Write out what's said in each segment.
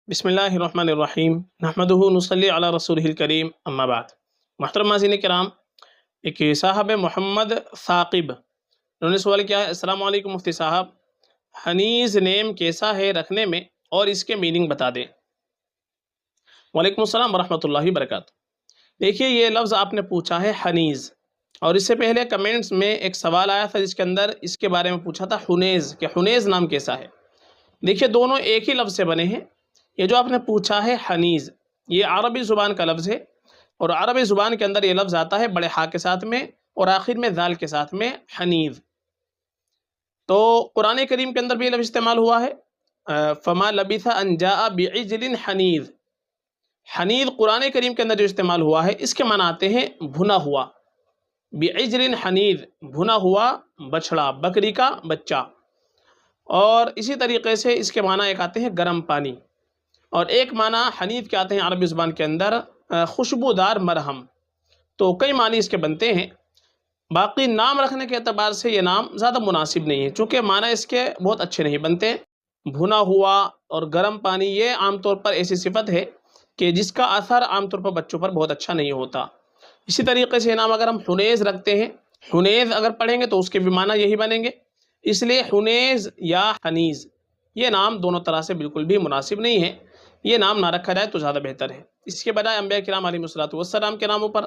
بسم اللہ الرحمن الرحیم نحمدہ نصلی علی رسولہ الکریم اما بعد۔ محترم ناظرین کرام، ایک صاحب محمد ثاقب انہوں نے سوال کیا ہے: السلام علیکم مفتی صاحب، حنیز نیم کیسا ہے رکھنے میں اور اس کے میننگ بتا دیں۔ وعلیکم السلام ورحمۃ اللہ وبرکاتہ۔ دیکھیے، یہ لفظ آپ نے پوچھا ہے حنیز، اور اس سے پہلے کمنٹس میں ایک سوال آیا تھا جس کے اندر اس کے بارے میں پوچھا تھا حنیز، کہ حنیز نام کیسا ہے۔ دیکھیے، دونوں ایک ہی لفظ سے بنے ہیں۔ یہ جو آپ نے پوچھا ہے حنیز، یہ عربی زبان کا لفظ ہے، اور عربی زبان کے اندر یہ لفظ آتا ہے بڑے ہا کے ساتھ میں اور آخر میں ذال کے ساتھ میں، حنیز۔ تو قرآن کریم کے اندر بھی یہ لفظ استعمال ہوا ہے، فما لبث ان جاء بعجل حنیز۔ حنیز قرآن کریم کے اندر جو استعمال ہوا ہے، اس کے معنی آتے ہیں بھنا ہوا۔ بعجل حنیز، بھنا ہوا بچڑا، بکری کا بچہ۔ اور اسی طریقے سے اس کے معنی ایک آتے ہیں گرم پانی، اور ایک معنی حنیز کے آتے ہیں عربی زبان کے اندر خوشبودار مرہم۔ تو کئی معنی اس کے بنتے ہیں۔ باقی نام رکھنے کے اعتبار سے یہ نام زیادہ مناسب نہیں ہے، چونکہ معنی اس کے بہت اچھے نہیں بنتے۔ بھنا ہوا اور گرم پانی، یہ عام طور پر ایسی صفت ہے کہ جس کا اثر عام طور پر بچوں پر بہت اچھا نہیں ہوتا۔ اسی طریقے سے یہ نام اگر ہم حنیز رکھتے ہیں، حنیز اگر پڑھیں گے تو اس کے بھی معنی یہی بنیں گے۔ اس لیے حنیز یا حنیز، یہ نام دونوں طرح سے بالکل بھی مناسب نہیں ہے۔ یہ نام نہ رکھا جائے تو زیادہ بہتر ہے۔ اس کے بجائے انبیاء کرام علیہ السلام کے ناموں پر،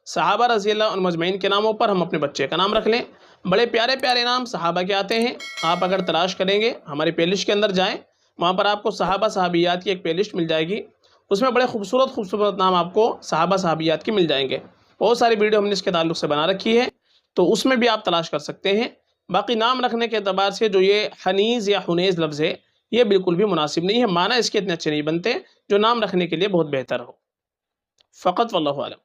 صحابہ رضی اللہ عنہم اجمعین کے ناموں پر ہم اپنے بچے کا نام رکھ لیں۔ بڑے پیارے پیارے نام صحابہ کے آتے ہیں۔ آپ اگر تلاش کریں گے، ہماری پلے لسٹ کے اندر جائیں، وہاں پر آپ کو صحابہ صحابیات کی ایک پلے لسٹ مل جائے گی۔ اس میں بڑے خوبصورت خوبصورت نام آپ کو صحابہ صحابیات کی مل جائیں گے۔ بہت ساری ویڈیو ہم نے اس کے تعلق سے بنا رکھی ہے، تو اس میں بھی آپ تلاش کر سکتے ہیں۔ باقی نام رکھنے کے اعتبار سے جو یہ حنیز یا حنیز لفظ ہے، یہ بالکل بھی مناسب نہیں ہے۔ معنی اس کے اتنے اچھے نہیں بنتے جو نام رکھنے کے لیے بہت بہتر ہو۔ فقط واللہ اعلم۔